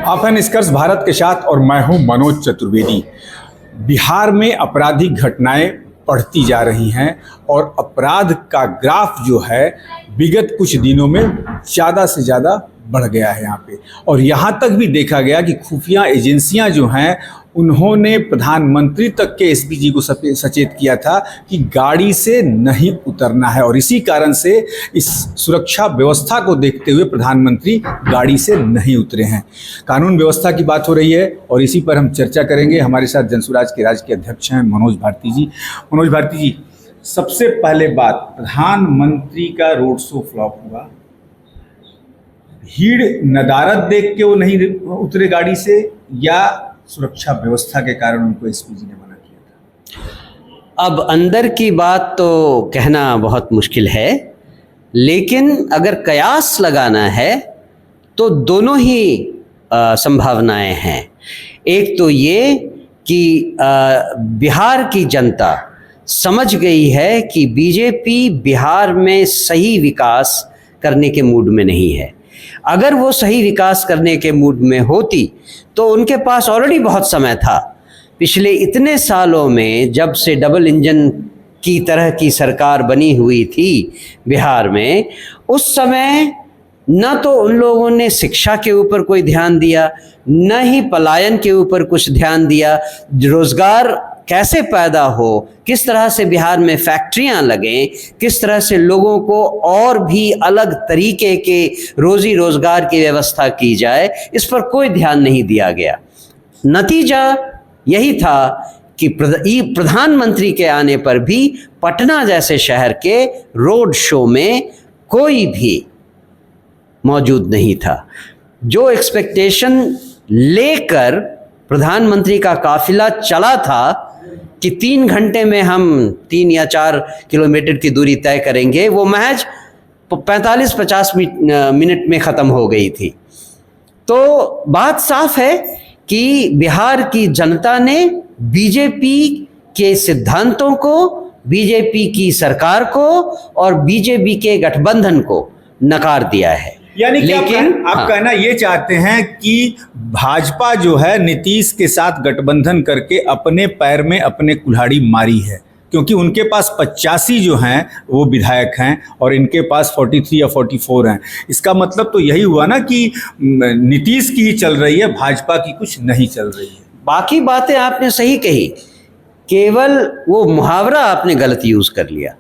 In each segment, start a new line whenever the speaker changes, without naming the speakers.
आप हैं निष्कर्ष भारत के साथ और मैं हूं मनोज चतुर्वेदी। बिहार में आपराधिक घटनाएं बढ़ती जा रही हैं और अपराध का ग्राफ जो है विगत कुछ दिनों में ज़्यादा से ज़्यादा बढ़ गया है यहाँ पे। और यहाँ तक भी देखा गया कि खुफिया एजेंसियाँ जो हैं उन्होंने प्रधानमंत्री तक के एसपीजी को सचेत किया था कि गाड़ी से नहीं उतरना है, और इसी कारण से इस सुरक्षा व्यवस्था को देखते हुए प्रधानमंत्री गाड़ी से नहीं उतरे हैं। कानून व्यवस्था की बात हो रही है और इसी पर हम चर्चा करेंगे। हमारे साथ जनसुराज के राज्य के अध्यक्ष हैं मनोज भारती जी। मनोज भारती जी, सबसे पहले बात, प्रधानमंत्री का रोड शो फ्लॉप हुआ, भीड़ नदारद देख के वो नहीं उतरे गाड़ी से, या सुरक्षा व्यवस्था के कारण उनको एसपीजी ने मना किया था?
अब अंदर की बात तो कहना बहुत मुश्किल है, लेकिन अगर कयास लगाना है तो दोनों ही संभावनाएं हैं। एक तो ये कि बिहार की जनता समझ गई है कि बीजेपी बिहार में सही विकास करने के मूड में नहीं है। अगर वो सही विकास करने के मूड में होती तो उनके पास ऑलरेडी बहुत समय था। पिछले इतने सालों में जब से डबल इंजन की तरह की सरकार बनी हुई थी बिहार में, उस समय न तो उन लोगों ने शिक्षा के ऊपर कोई ध्यान दिया, न ही पलायन के ऊपर कुछ ध्यान दिया। रोजगार कैसे पैदा हो, किस तरह से बिहार में फैक्ट्रियां लगें, किस तरह से लोगों को और भी अलग तरीके के रोजी रोजगार की व्यवस्था की जाए, इस पर कोई ध्यान नहीं दिया गया। नतीजा यही था कि प्रधानमंत्री के आने पर भी पटना जैसे शहर के रोड शो में कोई भी मौजूद नहीं था। जो एक्सपेक्टेशन लेकर प्रधानमंत्री का काफिला चला था कि 3 घंटे में हम 3 या 4 किलोमीटर की दूरी तय करेंगे, वो महज 45-50 मिनट में ख़त्म हो गई थी। तो बात साफ है कि बिहार की जनता ने बीजेपी के सिद्धांतों को, बीजेपी की सरकार को और बीजेपी के गठबंधन को नकार दिया है।
यानी कि आप कहना ये चाहते हैं कि भाजपा जो है नीतीश के साथ गठबंधन करके अपने पैर में अपने कुल्हाड़ी मारी है, क्योंकि उनके पास 85 जो हैं वो विधायक हैं और इनके पास 43 या 44 हैं। इसका मतलब तो यही हुआ ना कि नीतीश की ही चल रही है, भाजपा की कुछ नहीं चल रही है।
बाकी बातें आपने सही कही, केवल वो मुहावरा आपने गलत यूज कर लिया।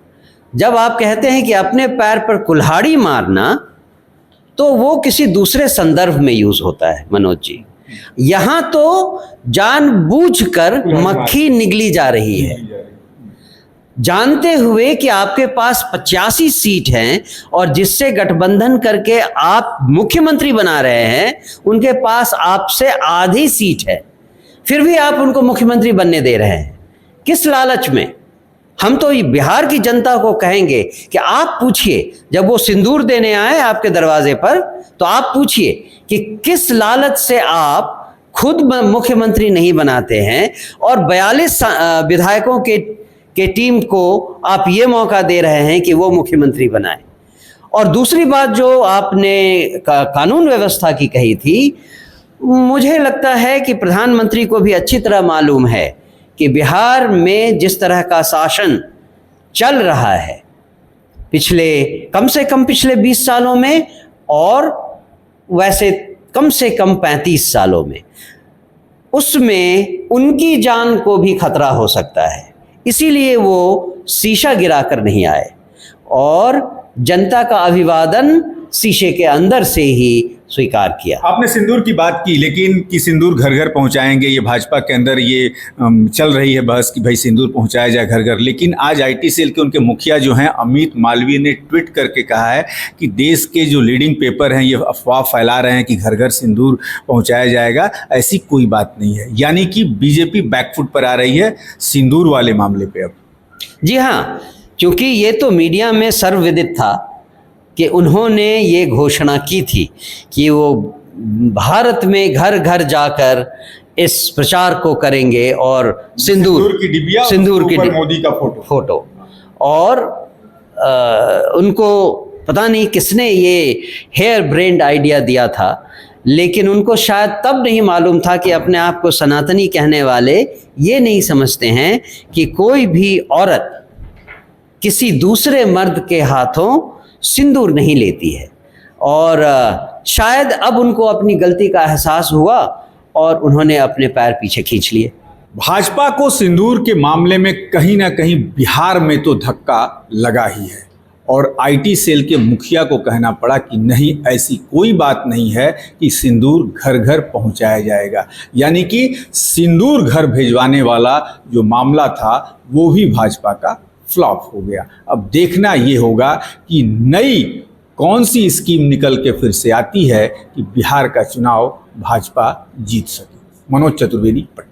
जब आप कहते हैं कि अपने पैर पर कुल्हाड़ी मारना, तो वो किसी दूसरे संदर्भ में यूज होता है मनोज जी। यहां तो जानबूझकर मक्खी निगली जा रही है, जानते हुए कि आपके पास 85 सीट हैं और जिससे गठबंधन करके आप मुख्यमंत्री बना रहे हैं, उनके पास आपसे आधी सीट है, फिर भी आप उनको मुख्यमंत्री बनने दे रहे हैं। किस लालच में? हम तो बिहार की जनता को कहेंगे कि आप पूछिए, जब वो सिंदूर देने आए आपके दरवाजे पर, तो आप पूछिए कि किस लालच से आप खुद मुख्यमंत्री नहीं बनाते हैं और 42 विधायकों के टीम को आप ये मौका दे रहे हैं कि वो मुख्यमंत्री बनाए। और दूसरी बात जो आपने कानून व्यवस्था की कही थी, मुझे लगता है कि प्रधानमंत्री को भी अच्छी तरह मालूम है कि बिहार में जिस तरह का शासन चल रहा है पिछले कम से कम पिछले 20 सालों में, और वैसे कम से कम 35 सालों में, उसमें उनकी जान को भी खतरा हो सकता है। इसीलिए वो शीशा गिराकर नहीं आए और जनता का अभिवादन शीशे के अंदर से ही स्वीकार किया।
आपने सिंदूर की बात की, लेकिन कि सिंदूर घर घर पहुंचाएंगे, ये भाजपा के अंदर ये चल रही है बहस कि भाई सिंदूर पहुंचाया जाए घर घर। लेकिन आज आईटी सेल के उनके मुखिया जो हैं अमित मालवीय ने ट्वीट करके कहा है कि देश के जो लीडिंग पेपर हैं ये अफवाह फैला रहे हैं कि घर घर सिंदूर पहुंचाया जाएगा। ऐसी कोई बात नहीं है, यानी कि बीजेपी बैकफुट पर आ रही है सिंदूर वाले मामले पे अब।
जी हाँ, क्योंकि ये तो मीडिया में सर्वविदित था कि उन्होंने ये घोषणा की थी कि वो भारत में घर घर जाकर इस प्रचार को करेंगे और सिंदूर की डिबिया, सिंदूर की
मोदी का फोटो
और उनको पता नहीं किसने ये हेयर ब्रेन्ड आइडिया दिया था लेकिन उनको शायद तब नहीं मालूम था कि अपने आप को सनातनी कहने वाले ये नहीं समझते हैं कि कोई भी औरत किसी दूसरे मर्द के हाथों सिंदूर नहीं लेती है। और शायद अब उनको अपनी गलती का एहसास हुआ और उन्होंने अपने पैर पीछे खींच लिए।
भाजपा को सिंदूर के मामले में कहीं ना कहीं बिहार में तो धक्का लगा ही है और आईटी सेल के मुखिया को कहना पड़ा कि नहीं, ऐसी कोई बात नहीं है कि सिंदूर घर घर पहुंचाया जाएगा। यानी कि सिंदूर घर भेजवाने वाला जो मामला था वो भी भाजपा का फ्लॉप हो गया। अब देखना ये होगा कि नई कौन सी स्कीम निकल के फिर से आती है कि बिहार का चुनाव भाजपा जीत सके। मनोज चतुर्वेदी, पटना।